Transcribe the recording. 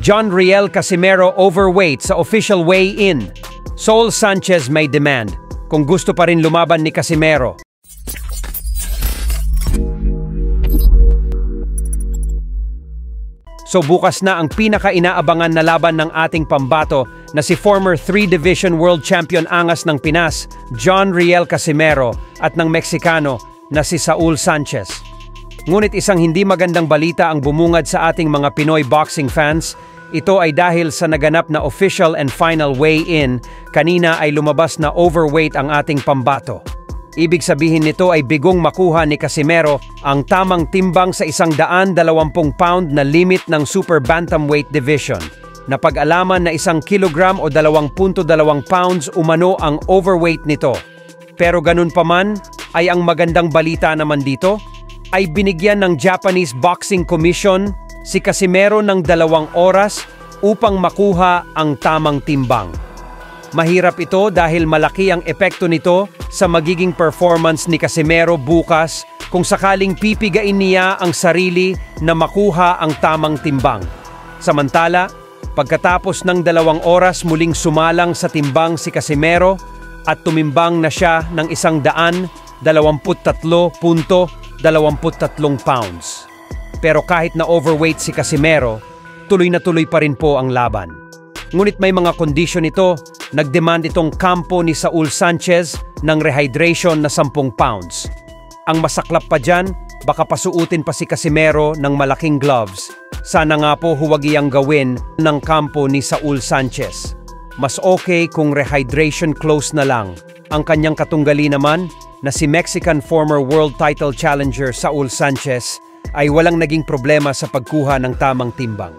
John Riel Casimero overweight sa official weigh-in. Saul Sanchez may demand kung gusto pa rin lumaban ni Casimero. So bukas na ang pinaka-inaabangan na laban ng ating pambato na si former 3-division world champion angas ng Pinas, John Riel Casimero, at ng Meksikano na si Saul Sanchez. Ngunit isang hindi magandang balita ang bumungad sa ating mga Pinoy boxing fans. Ito ay dahil sa naganap na official and final weigh-in, kanina ay lumabas na overweight ang ating pambato. Ibig sabihin nito ay bigong makuha ni Casimero ang tamang timbang sa 120 pound na limit ng super bantamweight division. Napag-alaman na 1 kilogram o 2.2 pounds umano ang overweight nito. Pero ganun pa man, ay ang magandang balita naman dito ay binigyan ng Japanese Boxing Commission si Casimero ng 2 oras upang makuha ang tamang timbang. Mahirap ito dahil malaki ang epekto nito sa magiging performance ni Casimero bukas kung sakaling pipigain niya ang sarili na makuha ang tamang timbang. Samantala, pagkatapos ng 2 oras muling sumalang sa timbang si Casimero at tumimbang na siya ng 123.23 pounds. Pero kahit na overweight si Casimero, tuloy na tuloy pa rin po ang laban. Ngunit may mga kondisyon ito, nagdemand itong kampo ni Saul Sanchez ng rehydration na 10 pounds. Ang masaklap pa dyan, baka pasuutin pa si Casimero ng malaking gloves. Sana nga po huwag iyang gawin ng kampo ni Saul Sanchez. Mas okay kung rehydration close na lang. Ang kanyang katunggali naman na si Mexican former world title challenger Saul Sanchez ay walang naging problema sa pagkuha ng tamang timbang.